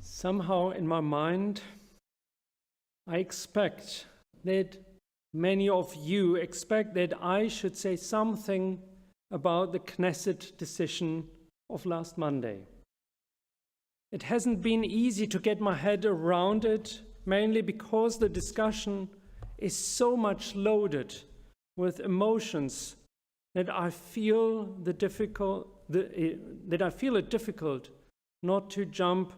Somehow in my mind, I expect that many of you expect that I should say something about the Knesset decision of last Monday. It hasn't been easy to get my head around it, mainly because the discussion is so much loaded with emotions that I feel it difficult not to jump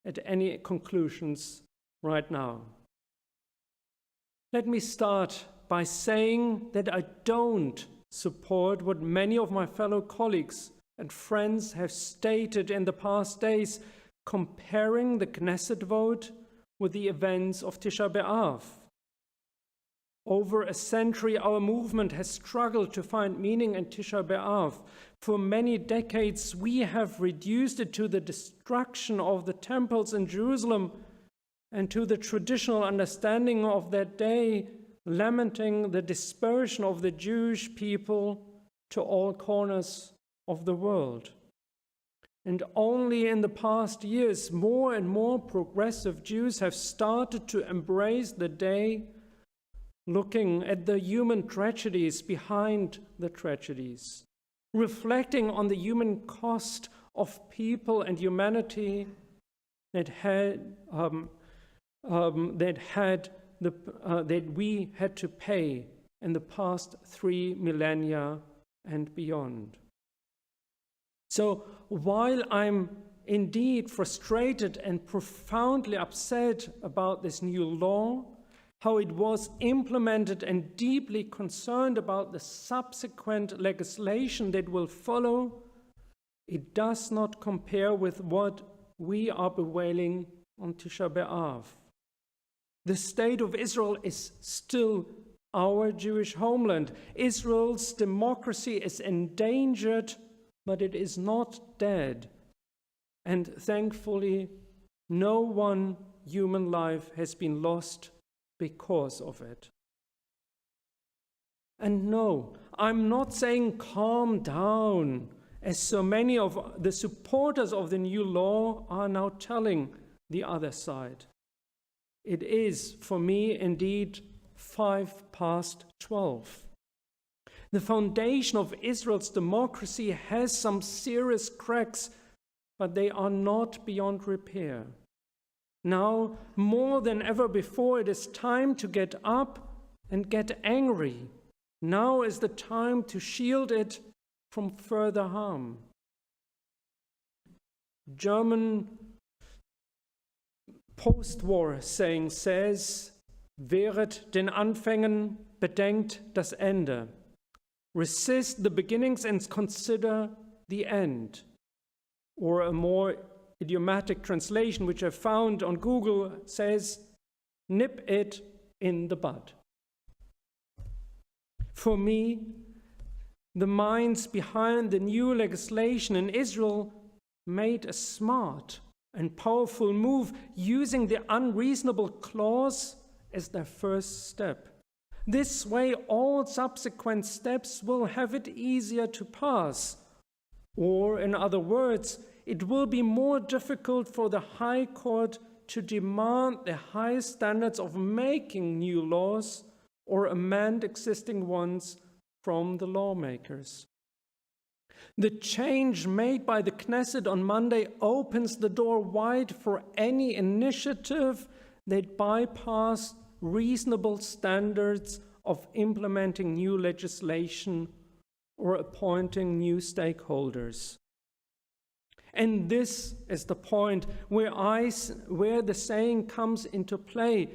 at any conclusions right now. Let me start by saying that I don't support what many of my fellow colleagues and friends have stated in the past days, comparing the Knesset vote with the events of Tisha B'Av. Over a century, our movement has struggled to find meaning in Tisha B'Av. For many decades, we have reduced it to the destruction of the temples in Jerusalem and to the traditional understanding of that day, lamenting the dispersion of the Jewish people to all corners of the world. And only in the past years, more and more progressive Jews have started to embrace the day, looking at the human tragedies behind the tragedies, reflecting on the human cost of people and humanity that we had to pay in the past 3 millennia and beyond. So while I'm indeed frustrated and profoundly upset about this new law, how it was implemented, and deeply concerned about the subsequent legislation that will follow, it does not compare with what we are bewailing on Tisha B'Av. The state of Israel is still our Jewish homeland. Israel's democracy is endangered, but it is not dead. And thankfully, no one human life has been lost because of it. And no, I'm not saying calm down, as so many of the supporters of the new law are now telling the other side. It is, for me, indeed 12:05. The foundation of Israel's democracy has some serious cracks, but they are not beyond repair. Now, more than ever before, it is time to get up and get angry. Now is the time to shield it from further harm. German post-war saying says, "Wehret den Anfängen, bedenkt das Ende." Resist the beginnings and consider the end. Or a more idiomatic translation, which I found on Google, says, "Nip it in the bud." For me, the minds behind the new legislation in Israel made a smart and powerful move, using the unreasonable clause as their first step. This way, all subsequent steps will have it easier to pass. Or, in other words, it will be more difficult for the High Court to demand the highest standards of making new laws or amend existing ones from the lawmakers. The change made by the Knesset on Monday opens the door wide for any initiative that bypass reasonable standards of implementing new legislation or appointing new stakeholders. And this is the point where the saying comes into play.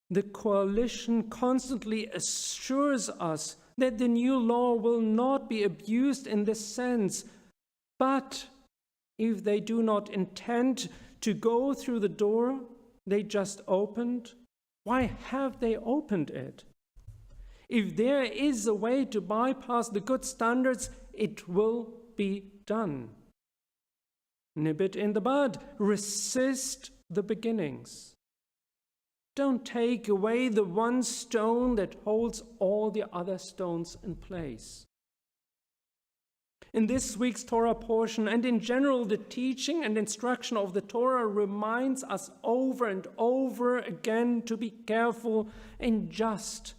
The coalition constantly assures us that the new law will not be abused in this sense. But if they do not intend to go through the door they just opened, why have they opened it? If there is a way to bypass the good standards, it will be done. Nip it in the bud. Resist the beginnings. Don't take away the one stone that holds all the other stones in place. In this week's Torah portion and in general, the teaching and instruction of the Torah reminds us over and over again to be careful and just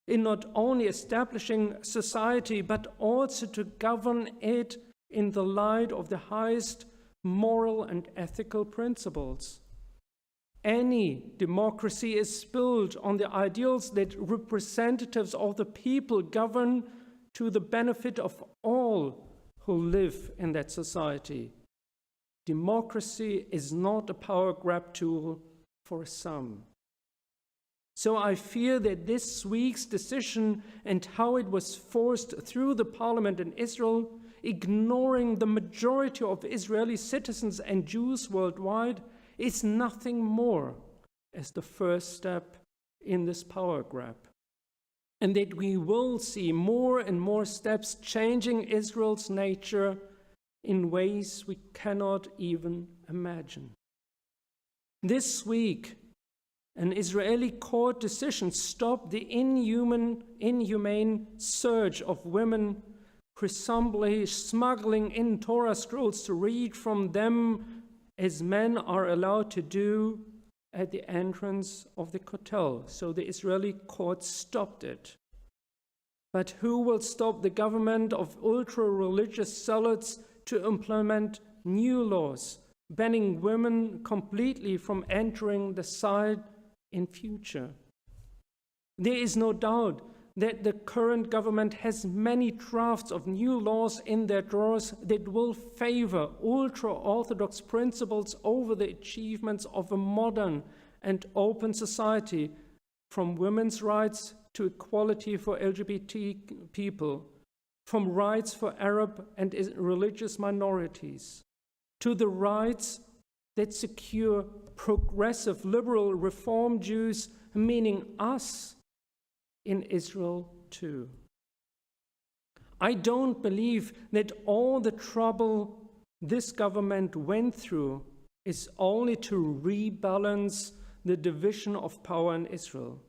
in not only establishing society, but also to govern it in the light of the highest moral and ethical principles. Any democracy is built on the ideals that representatives of the people govern to the benefit of all who live in that society. Democracy is not a power grab tool for some. So I fear that this week's decision and how it was forced through the parliament in Israel, ignoring the majority of Israeli citizens and Jews worldwide, is nothing more as the first step in this power grab. And that we will see more and more steps changing Israel's nature in ways we cannot even imagine. This week, an Israeli court decision stopped the inhumane surge of women presumably smuggling in Torah scrolls to read from them as men are allowed to do at the entrance of the kotel. So the Israeli court stopped it. But who will stop the government of ultra-religious zealots to implement new laws, banning women completely from entering the site in future? There is no doubt that the current government has many drafts of new laws in their drawers that will favor ultra-Orthodox principles over the achievements of a modern and open society, from women's rights to equality for LGBT people, from rights for Arab and religious minorities, to the rights that secure progressive, liberal, reform Jews, meaning us, in Israel too. I don't believe that all the trouble this government went through is only to rebalance the division of power in Israel.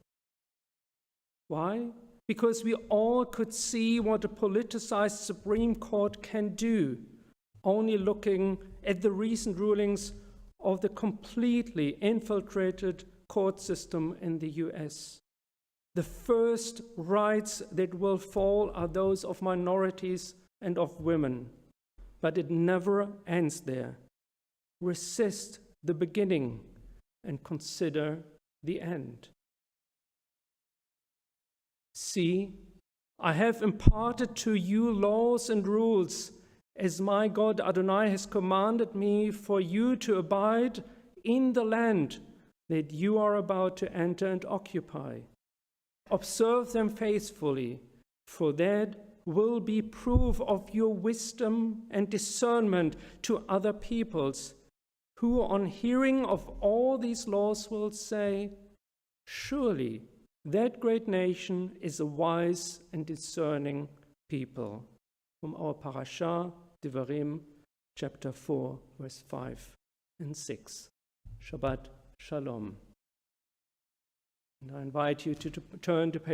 Why? Because we all could see what a politicized Supreme Court can do, only looking at the recent rulings of the completely infiltrated court system in the US. The first rights that will fall are those of minorities and of women. But it never ends there. Resist the beginning and consider the end. See, I have imparted to you laws and rules, as my God Adonai has commanded me, for you to abide in the land that you are about to enter and occupy. Observe them faithfully, for that will be proof of your wisdom and discernment to other peoples, who on hearing of all these laws will say, surely that great nation is a wise and discerning people. From our parasha, Devarim, chapter 4, verse 5 and 6. Shabbat Shalom. And I invite you to turn to page